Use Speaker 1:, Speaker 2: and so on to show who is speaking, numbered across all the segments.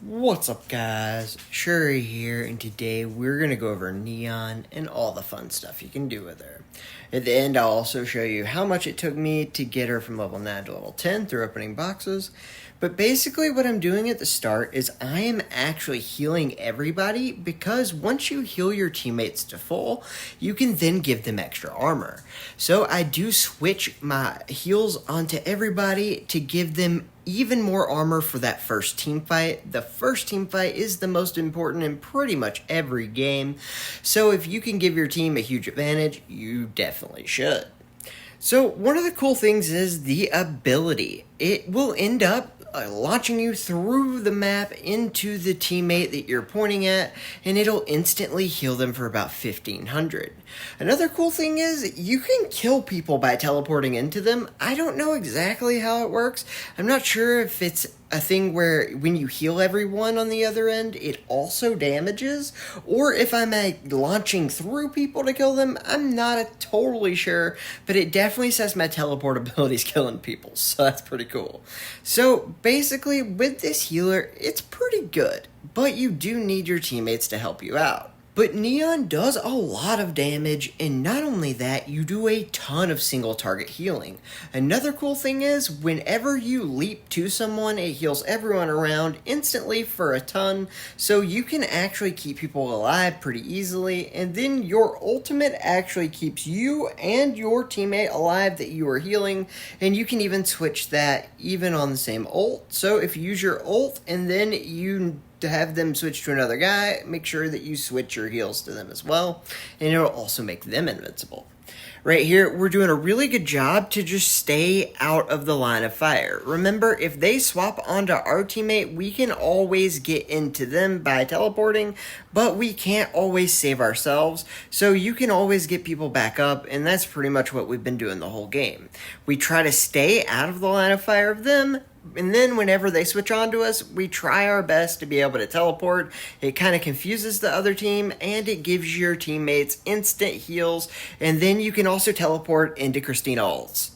Speaker 1: What's up, guys? Shouri here, and today we're going to go over Neon and all the fun stuff you can do with her. At the end, I'll also show you how much it took me to get her from level 9 to level 10 through opening boxes. But basically what I'm doing at the start is I am actually healing everybody, because once you heal your teammates to full, you can then give them extra armor. So I do switch my heals onto everybody to give them even more armor for that first team fight. The first team fight is the most important in pretty much every game, so if you can give your team a huge advantage, you definitely should. So one of the cool things is the ability. It will end up launching you through the map into the teammate that you're pointing at, and it'll instantly heal them for about 1500. Another cool thing is you can kill people by teleporting into them. I don't know exactly how it works. I'm not sure if it's a thing where when you heal everyone on the other end, it also damages, or if I'm launching through people to kill them. I'm not totally sure, but it definitely says my teleport ability is killing people, so that's pretty cool. So basically, with this healer, it's pretty good, but you do need your teammates to help you out. But Neon does a lot of damage, and not only that, you do a ton of single target healing. Another cool thing is, whenever you leap to someone, it heals everyone around instantly for a ton, so you can actually keep people alive pretty easily, and then your ultimate actually keeps you and your teammate alive that you are healing, and you can even switch that even on the same ult. So if you use your ult and then you to have them switch to another guy, make sure that you switch your heals to them as well, and it'll also make them invincible. Right here, we're doing a really good job to just stay out of the line of fire. Remember, if they swap onto our teammate, we can always get into them by teleporting, but we can't always save ourselves, so you can always get people back up, and that's pretty much what we've been doing the whole game. We try to stay out of the line of fire of them, and then whenever they switch on to us, we try our best to be able to teleport. It kind of confuses the other team, and it gives your teammates instant heals, and then you can also teleport into Christina ults,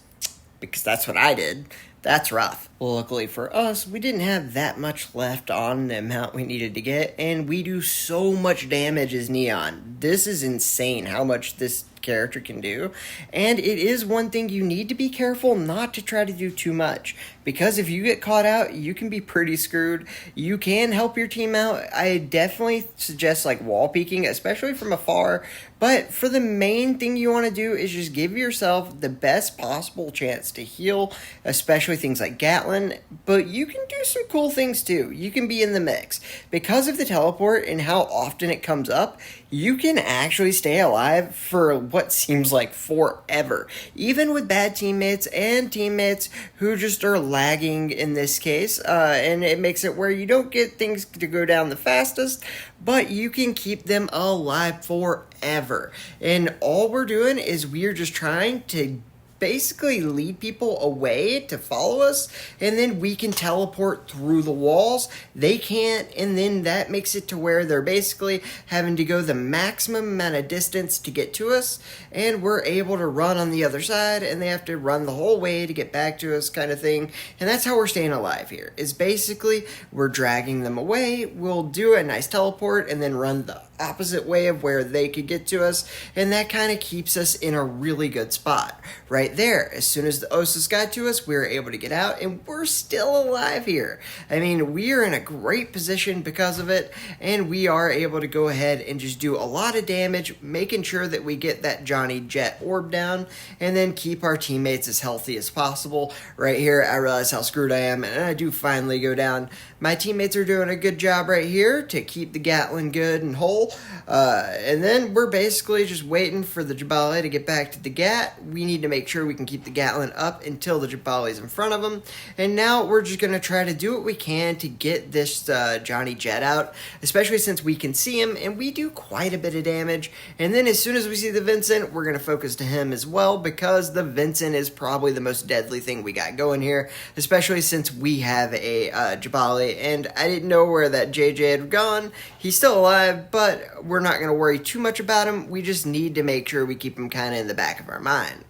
Speaker 1: because that's what I did. That's rough. Well, luckily for us, we didn't have that much left on the amount we needed to get, and we do so much damage as Neon. This is insane how much this character can do, and it is one thing you need to be careful not to try to do too much, because if you get caught out, you can be pretty screwed. You can help your team out. I definitely suggest wall peeking, especially from afar, but for the main thing you want to do is just give yourself the best possible chance to heal, especially things like Gatlin, but you can do some cool things too. You can be in the mix. Because of the teleport and how often it comes up, you can actually stay alive for what seems like forever, even with bad teammates and teammates who just are lagging in this case, and it makes it where you don't get things to go down the fastest, but you can keep them alive forever. And all we're doing is we're just trying to basically lead people away to follow us, and then we can teleport through the walls. They can't, and then that makes it to where they're basically having to go the maximum amount of distance to get to us, and we're able to run on the other side, and they have to run the whole way to get back to us, kind of thing. And that's how we're staying alive here, is basically we're dragging them away. We'll do a nice teleport and then run the opposite way of where they could get to us, and that kind of keeps us in a really good spot. Right there, as soon as the Osus got to us, we were able to get out, and we're still alive here. I mean, we are in a great position because of it, and we are able to go ahead and just do a lot of damage, making sure that we get that Johnny Jet orb down, and then keep our teammates as healthy as possible. Right here, I realize how screwed I am, and I do finally go down. My teammates are doing a good job right here to keep the Gatlin good and whole, and then we're basically just waiting for the Jabali to get back to the Gat. We need to make sure we can keep the Gatlin up until the Jabali's in front of him, and now we're just going to try to do what we can to get this Johnny Jet out, especially since we can see him, and we do quite a bit of damage. And then as soon as we see the Vincent, we're going to focus to him as well, because the Vincent is probably the most deadly thing we got going here, especially since we have a Jabali, and I didn't know where that JJ had gone. He's still alive, but we're not going to worry too much about him. We just need to make sure we keep him kind of in the back of our mind.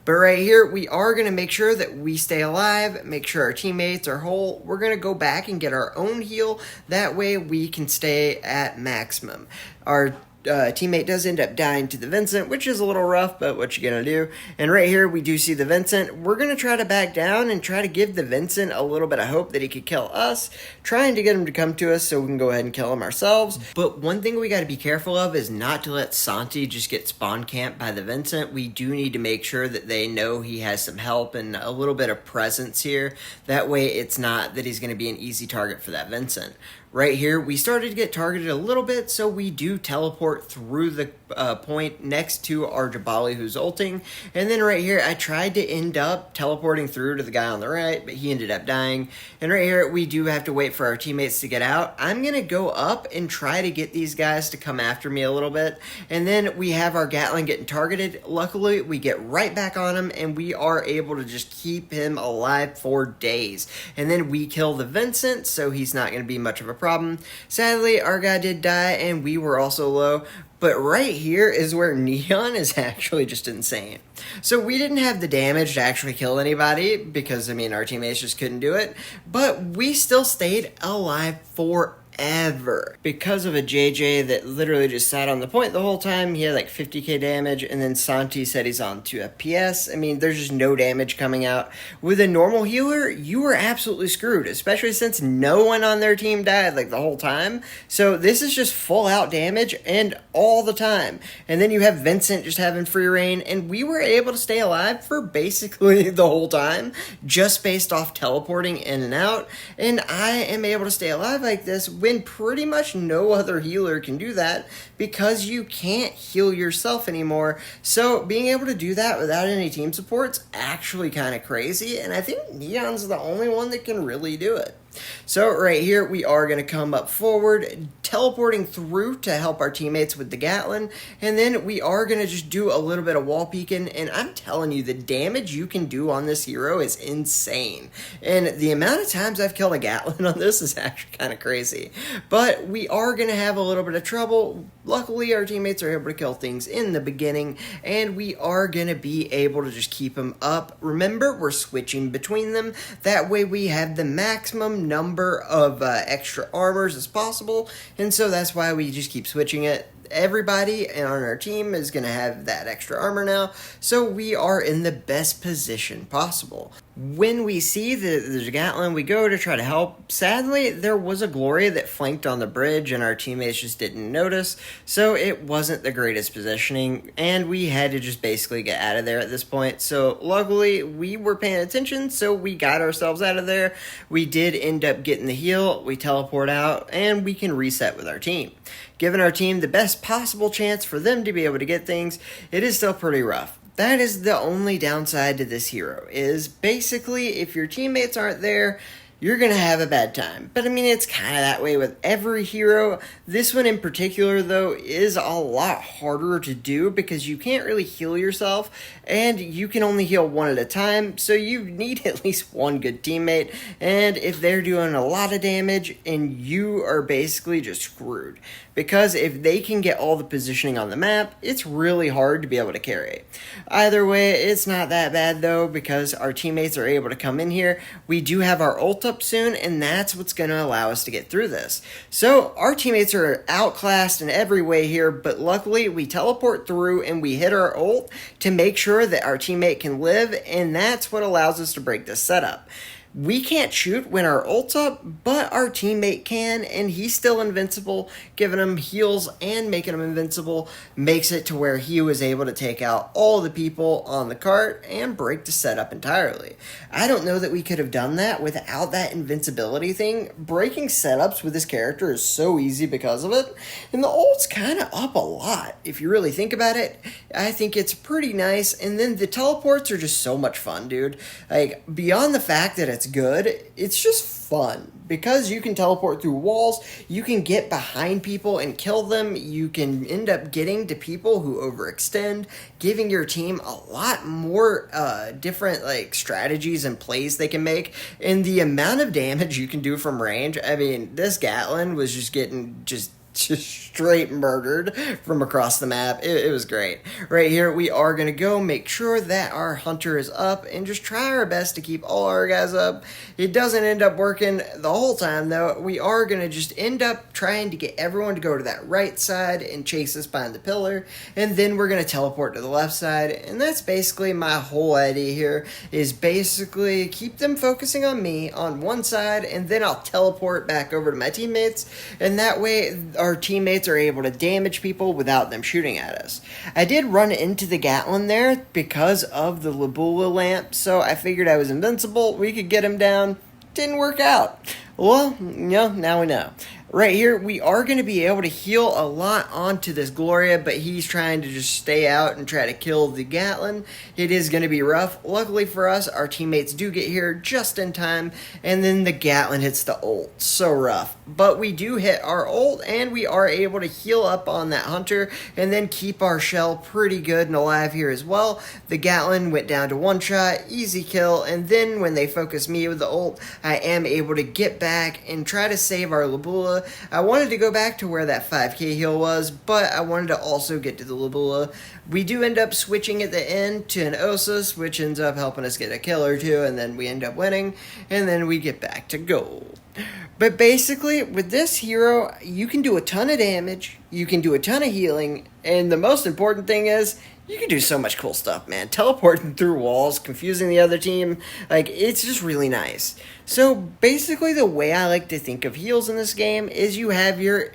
Speaker 1: But right here, we are going to make sure that we stay alive, make sure our teammates are whole. We're going to go back and get our own heal. That way we can stay at maximum. Our teammate does end up dying to the Vincent, which is a little rough, but what you gonna do? And right here, we do see the Vincent. We're gonna try to back down and try to give the Vincent a little bit of hope that he could kill us, trying to get him to come to us so we can go ahead and kill him ourselves. But one thing we gotta be careful of is not to let Santi just get spawn camped by the Vincent. We do need to make sure that they know he has some help and a little bit of presence here. That way, it's not that he's gonna be an easy target for that Vincent. Right here, we started to get targeted a little bit, so we do teleport through the point next to our Jabali who's ulting. And then right here, I tried to end up teleporting through to the guy on the right, but he ended up dying. And right here, we do have to wait for our teammates to get out. I'm going to go up and try to get these guys to come after me a little bit. And then we have our Gatling getting targeted. Luckily, we get right back on him, and we are able to just keep him alive for days. And then we kill the Vincent, so he's not going to be much of a problem. Sadly, our guy did die, and we were also low. But right here is where Neon is actually just insane. So we didn't have the damage to actually kill anybody because, I mean, our teammates just couldn't do it. But we still stayed alive forever because of a JJ that literally just sat on the point the whole time. He had like 50k damage, and then Santi said he's on 2 FPS. I mean, there's just no damage coming out. With a normal healer, you were absolutely screwed, especially since no one on their team died like the whole time. So this is just full out damage and all the time. And then you have Vincent just having free reign, and we were able to stay alive for basically the whole time just based off teleporting in and out. And I am able to stay alive like this when pretty much no other healer can do that because you can't heal yourself anymore. So being able to do that without any team support's actually kind of crazy, and I think Neon's the only one that can really do it. So right here, we are going to come up forward, teleporting through to help our teammates with the Gatlin, and then we are going to just do a little bit of wall peeking, and I'm telling you, the damage you can do on this hero is insane, and the amount of times I've killed a Gatlin on this is actually kind of crazy, but we are going to have a little bit of trouble. Luckily, our teammates are able to kill things in the beginning, and we are going to be able to just keep them up. Remember, we're switching between them. That way we have the maximum number of extra armors as possible, and so that's why we just keep switching it. Everybody on our team is going to have that extra armor now, so we are in the best position possible. When we see the Gatlin, we go to try to help. Sadly, there was a Gloria that flanked on the bridge, and our teammates just didn't notice, so it wasn't the greatest positioning, and we had to just basically get out of there at this point. So luckily, we were paying attention, so we got ourselves out of there. We did end up getting the heal, we teleport out, and we can reset with our team. Giving our team the best possible chance for them to be able to get things, it is still pretty rough. That is the only downside to this hero, is basically if your teammates aren't there, you're going to have a bad time. But I mean, it's kind of that way with every hero. This one in particular, though, is a lot harder to do because you can't really heal yourself, and you can only heal one at a time, so you need at least one good teammate, and if they're doing a lot of damage, and you are basically just screwed. Because if they can get all the positioning on the map, it's really hard to be able to carry. Either way, it's not that bad though, because our teammates are able to come in here. We do have our ult up soon, and that's what's going to allow us to get through this. So our teammates are outclassed in every way here, but luckily we teleport through and we hit our ult to make sure that our teammate can live, and that's what allows us to break this setup. We can't shoot when our ult's up, but our teammate can, and he's still invincible. Giving him heals and making him invincible makes it to where he was able to take out all the people on the cart and break the setup entirely. I don't know that we could have done that without that invincibility thing. Breaking setups with this character is so easy because of it, and the ult's kind of up a lot. If you really think about it, I think it's pretty nice, and then the teleports are just so much fun, dude. Like, beyond the fact that it's good, it's just fun because you can teleport through walls, you can get behind people and kill them, you can end up getting to people who overextend, giving your team a lot more different like strategies and plays they can make, and the amount of damage you can do from range. I mean, this Gatlin was just getting just straight murdered from across the map. It was great. Right here, we are going to go make sure that our hunter is up and just try our best to keep all our guys up. It doesn't end up working the whole time, though. We are going to just end up trying to get everyone to go to that right side and chase us behind the pillar, and then we're going to teleport to the left side, and that's basically my whole idea here, is basically keep them focusing on me on one side, and then I'll teleport back over to my teammates, and that way our teammates are able to damage people without them shooting at us. I did run into the Gatlin there because of the Labula lamp, so I figured I was invincible. We could get him down. Didn't work out. Well, now we know. Right here, we are going to be able to heal a lot onto this Gloria, but he's trying to just stay out and try to kill the Gatlin. It is going to be rough. Luckily for us, our teammates do get here just in time, and then the Gatlin hits the ult. So rough. But we do hit our ult, and we are able to heal up on that hunter, and then keep our shell pretty good and alive here as well. The Gatlin went down to one shot, easy kill, and then when they focus me with the ult, I am able to get back and try to save our Labula. I wanted to go back to where that 5k heal was, but I wanted to also get to the Labula. We do end up switching at the end to an Osus, which ends up helping us get a kill or two, and then we end up winning, and then we get back to gold. But basically, with this hero, you can do a ton of damage, you can do a ton of healing, and the most important thing is, you can do so much cool stuff, man. Teleporting through walls, confusing the other team, like, it's just really nice. So, basically, the way I like to think of heals in this game is you have your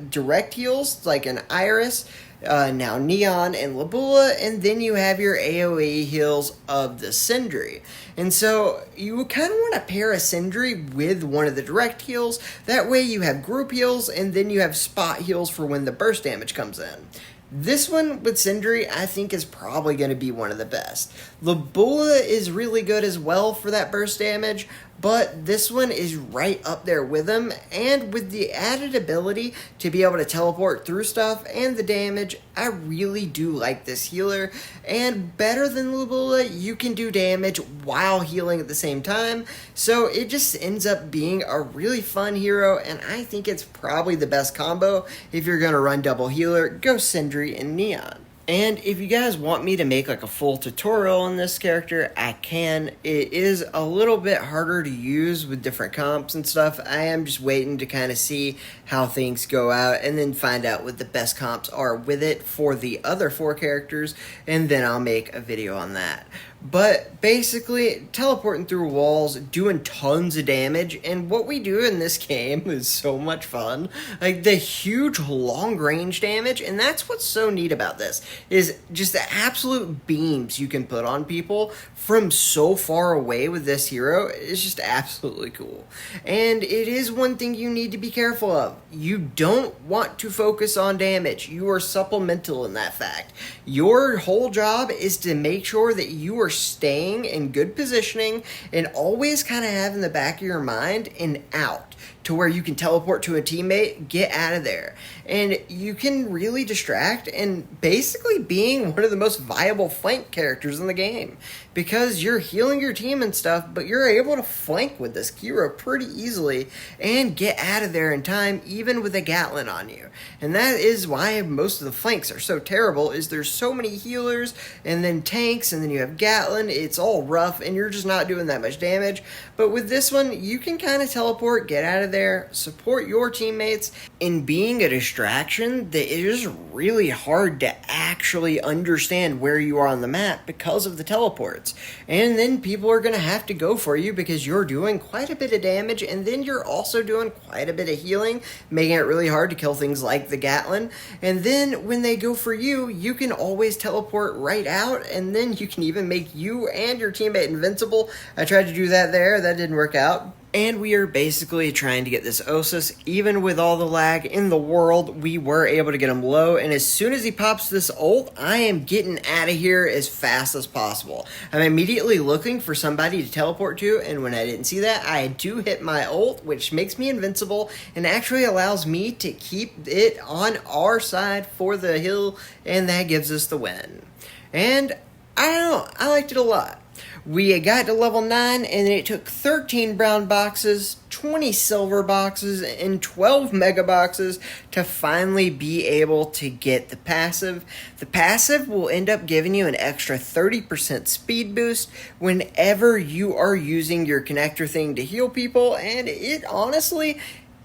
Speaker 1: direct heals, like an Iris, now Neon and Labula, and then you have your AoE heals of the Sindri. And so you kind of want to pair a Sindri with one of the direct heals. That way you have group heals, and then you have spot heals for when the burst damage comes in. This one with Sindri, I think, is probably going to be one of the best. Labula is really good as well for that burst damage, but this one is right up there with him, and with the added ability to be able to teleport through stuff and the damage, I really do like this healer, and better than Labula, you can do damage while healing at the same time, so it just ends up being a really fun hero, and I think it's probably the best combo. If you're going to run double healer, go Sindri and Neon. And if you guys want me to make like a full tutorial on this character, I can. It is a little bit harder to use with different comps and stuff. I am just waiting to kind of see how things go out and then find out what the best comps are with it for the other 4 characters, and then I'll make a video on that. But basically, teleporting through walls, doing tons of damage, and what we do in this game is so much fun. Like, the huge long-range damage, and that's what's so neat about this, is just the absolute beams you can put on people from so far away with this hero. It's just absolutely cool. And it is one thing you need to be careful of. You don't want to focus on damage. You are supplemental in that fact. Your whole job is to make sure that you are staying in good positioning and always kind of have in the back of your mind an out to where you can teleport to a teammate, get out of there. And you can really distract and basically being one of the most viable flank characters in the game, because you're healing your team and stuff, but you're able to flank with this hero pretty easily and get out of there in time, even with a Gatlin on you. And that is why most of the flanks are so terrible, is there's so many healers and then tanks and then you have Gatlin. It's all rough and you're just not doing that much damage. But with this one, you can kind of teleport, get out of there, support your teammates, and being a distraction that is really hard to actually understand where you are on the map because of the teleports. And then people are going to have to go for you because you're doing quite a bit of damage, and then you're also doing quite a bit of healing, making it really hard to kill things like the Gatlin. And then when they go for you, you can always teleport right out, and then you can even make you and your teammate invincible. I tried to do that there, that didn't work out. And we are basically trying to get this Osus. Even with all the lag in the world, we were able to get him low. And as soon as he pops this ult, I am getting out of here as fast as possible. I'm immediately looking for somebody to teleport to. And when I didn't see that, I do hit my ult, which makes me invincible and actually allows me to keep it on our side for the hill. And that gives us the win. And I don't know, I liked it a lot. We got to level 9, and it took 13 brown boxes, 20 silver boxes, and 12 mega boxes to finally be able to get the passive. The passive will end up giving you an extra 30% speed boost whenever you are using your connector thing to heal people, and it honestly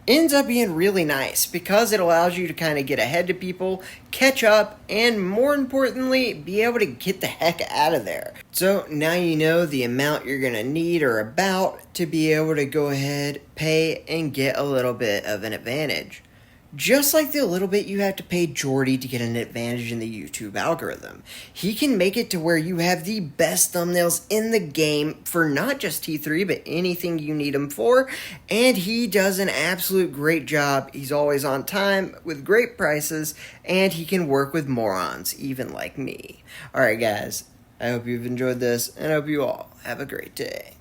Speaker 1: ends up being really nice because it allows you to kind of get ahead to people, catch up, and more importantly, be able to get the heck out of there. So now you know the amount you're going to need or about to be able to go ahead, pay, and get a little bit of an advantage. Just like the little bit you have to pay Jordy to get an advantage in the YouTube algorithm. He can make it to where you have the best thumbnails in the game for not just T3, but anything you need him for. And he does an absolute great job. He's always on time with great prices, and he can work with morons, even like me. Alright guys, I hope you've enjoyed this, and I hope you all have a great day.